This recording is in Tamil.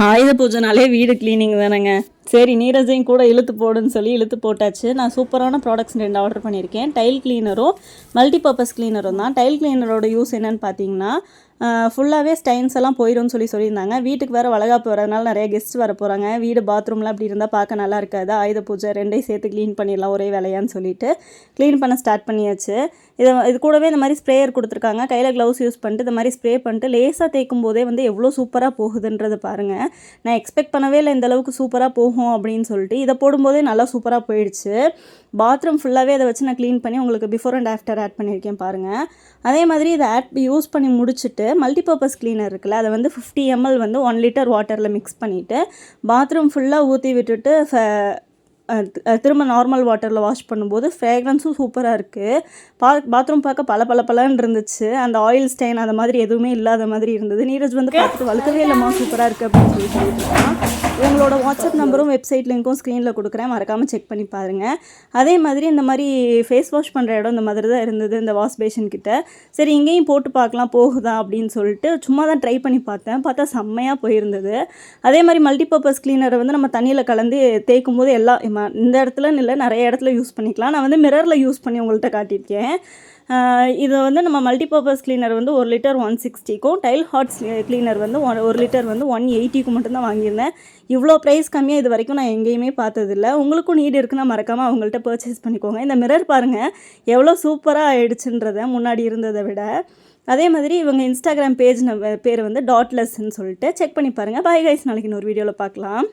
ஆயுத பூஜைனாலே வீடு கிளீனிங் தானேங்க. சரி நீரஜையும் கூட இழுத்து போடுன்னு சொல்லி இழுத்து போட்டாச்சு. நான் சூப்பரான ப்ராடக்ட்ஸ் 2 ஆர்டர் பண்ணியிருக்கேன். டைல் கிளீனரும் மல்டிபர்பஸ் கிளீனரும் தான். டைல் கிளீனரோட யூஸ் என்னென்னு பார்த்தீங்கன்னா, ஃபுல்லாகவே ஸ்டைன்ஸ் எல்லாம் போயிடும்னு சொல்லியிருந்தாங்க. வீட்டுக்கு வேறு வளகாப்பு வரதுனால நிறைய கெஸ்ட் வர போகிறாங்க. வீடு பாத்ரூம்லாம் அப்படி இருந்தால் பார்க்க நல்லா இருக்காது. ஆயுத பூஜை 2ஐயும் சேர்த்து க்ளீன் பண்ணிடலாம் ஒரே வேலையான்னு சொல்லிட்டு க்ளீன் பண்ண ஸ்டார்ட் பண்ணியாச்சு. இது கூடவே இந்த மாதிரி ஸ்ப்ரேயர் கொடுத்துருக்காங்க. கையில் க்ளவுஸ் யூஸ் பண்ணிட்டு இந்த மாதிரி ஸ்ப்ரே பண்ணிட்டு லேசாக தேய்க்கும் போதே வந்து எவ்வளோ சூப்பராக போகுதுன்றது பாருங்கள். நான் எக்ஸ்பெக்ட் பண்ணவே இல்லை இந்தளவுக்கு சூப்பராக போகும் அப்படின்னு சொல்லிட்டு. இதை போடும்போதே நல்லா சூப்பராக போயிடுச்சு. பாத்ரூம் ஃபுல்லாகவே அதை வச்சு நான் க்ளீன் பண்ணி உங்களுக்கு பிஃபோர் அண்ட் ஆஃப்டர் ஆட் பண்ணியிருக்கேன் பாருங்கள். அதே மாதிரி இதை யூஸ் பண்ணி முடிச்சுட்டு மல்டிபர்பஸ் கிளீனர் இருக்குல்ல, அதை வந்து 50 ml வந்து 1 லிட்டர் வாட்டரில் மிக்ஸ் பண்ணிவிட்டு பாத்ரூம் ஃபுல்லாக ஊற்றி விட்டுட்டு திரும்ப நார்மல் வாட்டரில் வாஷ் பண்ணும்போது ஃப்ரேக்ரன்ஸும் சூப்பராக இருக்குது. பாத்ரூம் பார்க்க பளபளன்னு இருந்துச்சு. அந்த ஆயில் ஸ்டெயின் அந்த மாதிரி எதுவுமே இல்லாத மாதிரி இருந்தது. நீரஜ் வந்து பார்த்துட்டு வழுக்கவே இல்லைம்மா சூப்பராக இருக்குது அப்படின்னு சொல்லிட்டு இருக்கான். உங்களோட வாட்ஸ்அப் நம்பரும் வெப்சைட் லிங்க்கும் ஸ்க்ரீனில் கொடுக்குறேன், மறக்காமல் செக் பண்ணி பாருங்கள். அதே மாதிரி இந்த மாதிரி ஃபேஸ் வாஷ் பண்ணுற இடம் இந்த மாதிரி தான் இருந்தது இந்த வாஷ் பேஷன் கிட்ட. சரி இங்கேயும் போட்டு பார்க்கலாம் போகுதா அப்படின்னு சொல்லிட்டு சும்மா தான் ட்ரை பண்ணி பார்த்தா செம்மையாக போயிருந்தது. அதே மாதிரி மல்டிபர்பஸ் கிளீனரை வந்து நம்ம தண்ணியில் கலந்து தேய்க்கும் போது இந்த இடத்துலன்னு இல்லை நிறைய இடத்துல யூஸ் பண்ணிக்கலாம். நான் வந்து மிரரில் யூஸ் பண்ணி உங்கள்கிட்ட காட்டியிருக்கேன். இது வந்து நம்ம மல்டிபர்பஸ் கிளீனர் வந்து 1 லிட்டர் 160க்கும் டைல் ஹாட் கிளீனர் வந்து 1 லிட்டர் வந்து 180க்கும் மட்டும்தான் வாங்கியிருந்தேன். இவ்வளோ ப்ரைஸ் கம்மியாக இது வரைக்கும் நான் எங்கேயுமே பார்த்ததில்ல. உங்களுக்கும் நீட் இருக்குன்னா மறக்காமல் அவங்கள்ட்ட பர்ச்சேஸ் பண்ணிக்கோங்க. இந்த மிரர் பாருங்கள் எவ்வளோ சூப்பராக ஆயிடுச்சுன்றதை முன்னாடி இருந்ததை விட. அதே மாதிரி இவங்க இன்ஸ்டாகிராம் பேர் வந்து டாட்லெஸ்ன்னு சொல்லிட்டு செக் பண்ணி பாருங்கள். பாய் கைஸ், நாளைக்கு இன்னொரு வீடியோவில் பார்க்கலாம்.